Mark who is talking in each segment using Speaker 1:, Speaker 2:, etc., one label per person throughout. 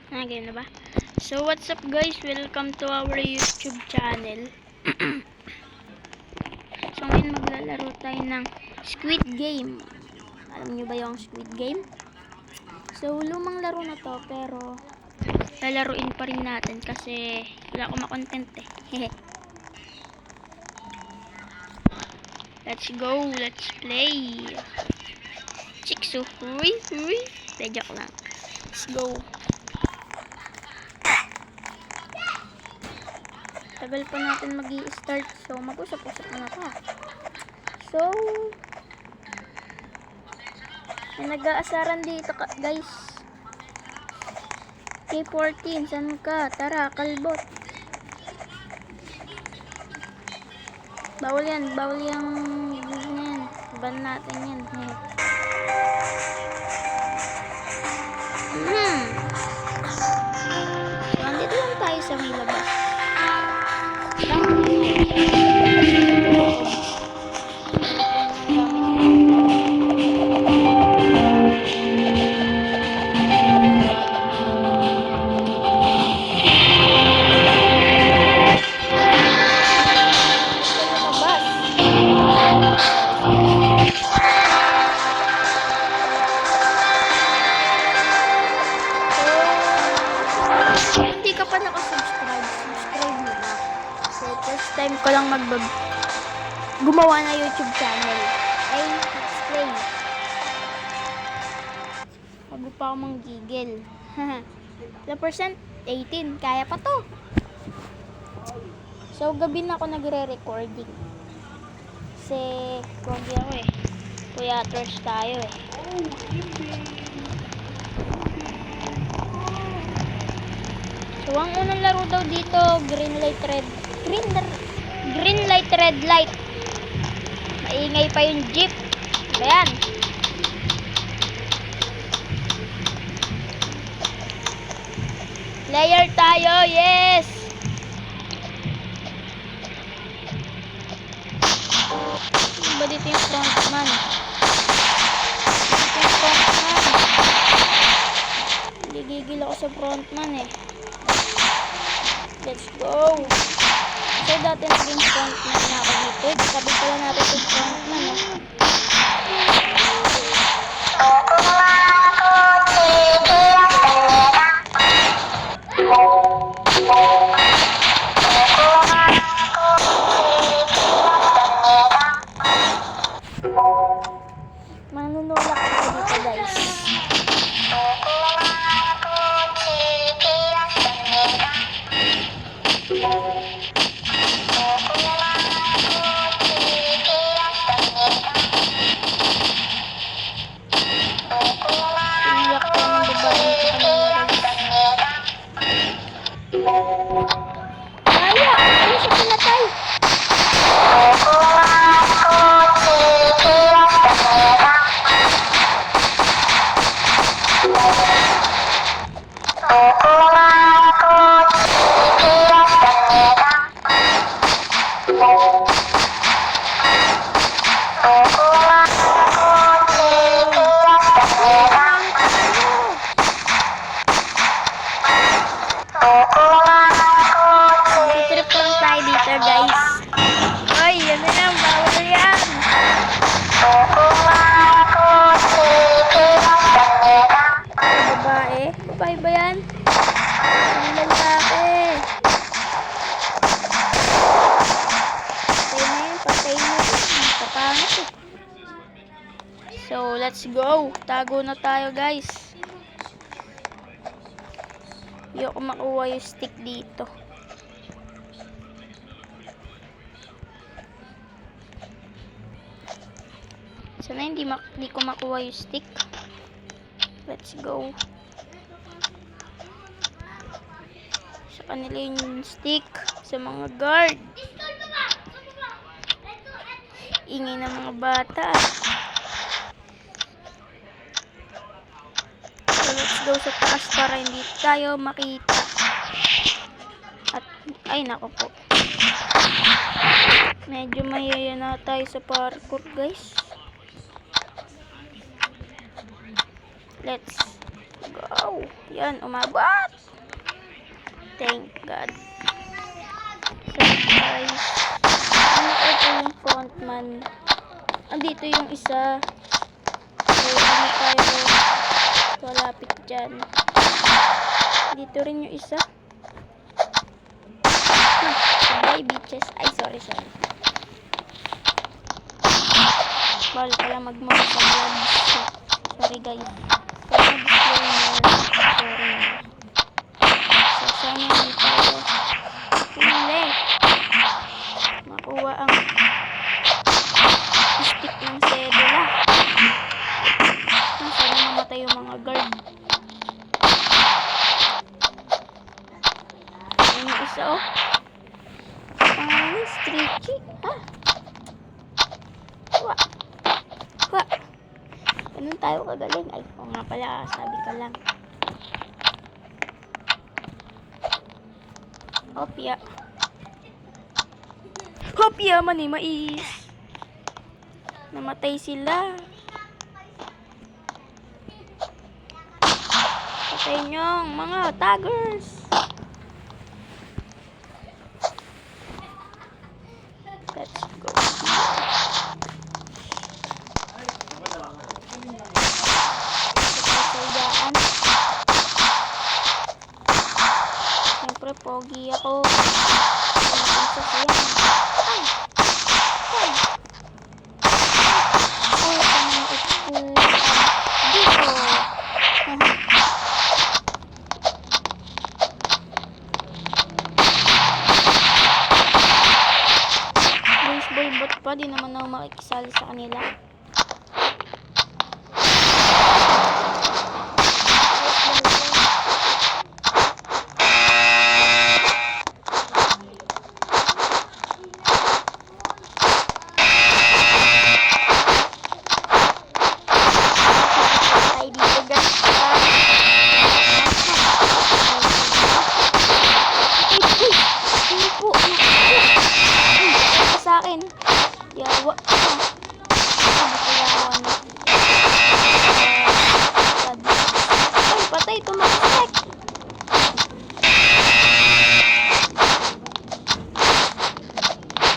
Speaker 1: Ganyan na ba? So, what's up guys? Welcome to our YouTube channel. So, ngayon maglalaro tayo ng Squid Game. Alam nyo ba yung Squid Game? So, lumang laro na to, pero lalaruin pa rin natin kasi wala akong makontent eh. Let's go, let's play. Chikso, huy. Joke lang. Let's go. Tagal pa natin mag-i-start, so mag-usap-usap na pa. So, may nag-aasaran dito guys. K14, saan ka? Tara, kalbot. Bawal yan yan. Ban natin yan. So, andito lang tayo sa may labas. Hindi ka pa nakasubscribe, subscribe mo na. So, first time ko lang gumawa na YouTube channel. Ay, let's play. Bago pa ako manggigil. The percent 18, kaya pa to. So, gabi na ako nagre-recording. Kasi, pogi ako eh. Kuya, trash tayo eh. So, ang unang laro daw dito, green light, red light. Maingay pa yung jeep. Ayan. Player tayo, yes! Ba dito yung frontman? Gigigil ako sa frontman eh. Let's go! So, dati naging frontman na ako dito. Sabi pala natin yung frontman eh. Manunulak ako dito guys. Tiniyak ko ng babae ko kanina guys. Kaya! Ano siya pinatay? Trip lang tayo dito guys. Ay, yan na yan. Bawal yan. Babae? Babae ba yan? Ang lalaki. Patay na yun. Papangit eh. So, let's go. Tago na tayo guys. Ayoko makuha yung stick dito. Sana hindi ko makuha yung stick. Let's go. Sa kanila yung stick. Sa mga guard. Ingay ng mga bata. So let's go sa taas para hindi tayo makita. At, ay nako po. Medyo mahihaya na tayo sa parkour guys. Let's go. Yan, umabot. Thank God. So guys, ito yung frontman. Andito yung isa. So hindi tayo malapit dyan. Dito rin yung isa. Bye bitches. Ay sorry. Bawal pala magmahal sa vlogs. Sorry guys. Pero disclaimer. Sorry. So sana hindi tayo huli. Makuha ang stick ng sedula. Sana mamatay yung mga guard. Ayun yung isa oh. Pangalan yung Stretchy. Ha? Ganun tayo kagaling. Ay, oo nga pala. Sabi ka lang. Hopya mani mais. Namatay sila. Patay niyong mga taggers. Let's go. Kasayaan. Siyempre, pogi ako. Baseball bat pa, di naman ako makikisali sa kanila. Yawa. Ay, patay. Tumakasek.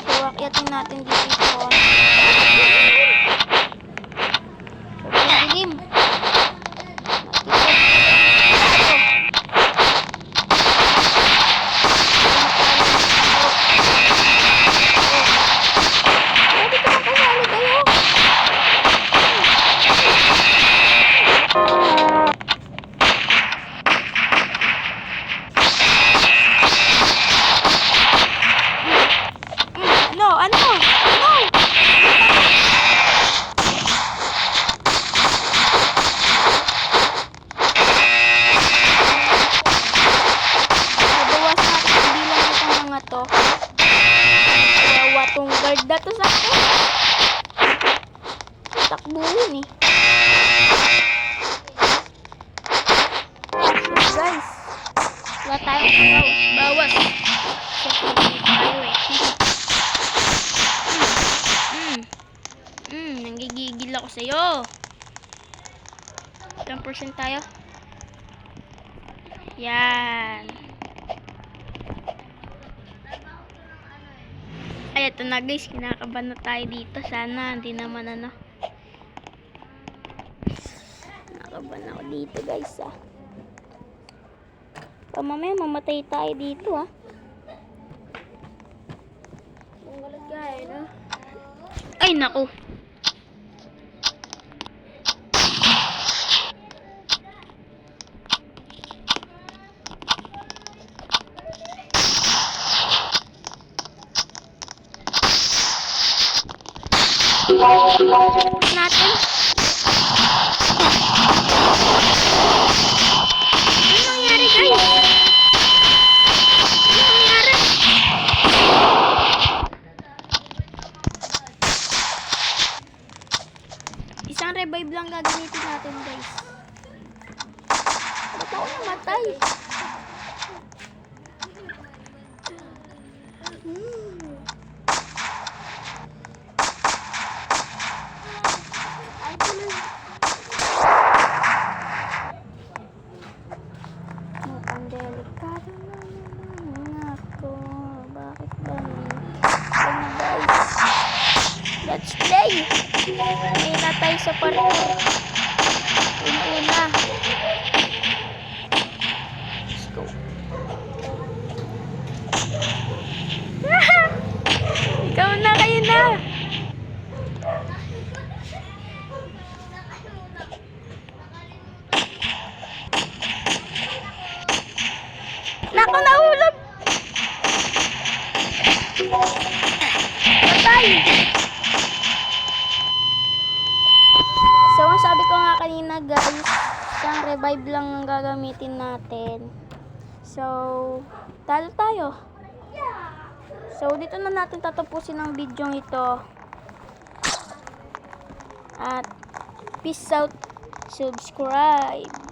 Speaker 1: So, akyatin natin dito ito. Sobrang dilim. Guard dato sa akin. Takbuhin eh. So guys, wala tayong bawas. So tayo eh. Nanggigigil ako sa'yo. Ilang percent tayo? Yan. Ay, ito na guys, kinakabahan na tayo dito. Sana, hindi naman ano. Kinakabahan ako dito guys ah. Mamaya mamatay tayo dito ah. Ay, naku. Natin. Ano nangyari guys? Ano nangyari? Isang revive lang gagamitin natin guys. Ba't ako namatay? Mukhang delikado naman. Ay! May natay sa parkour. Una. Let's go. Ikaw na, kayo na. Naku, nahulog. Patay. So, ang sabi ko nga kanina guys, isang revive lang ang gagamitin natin. So, talo tayo. So, dito na natin tatapusin ang video ito. At, peace out. Subscribe.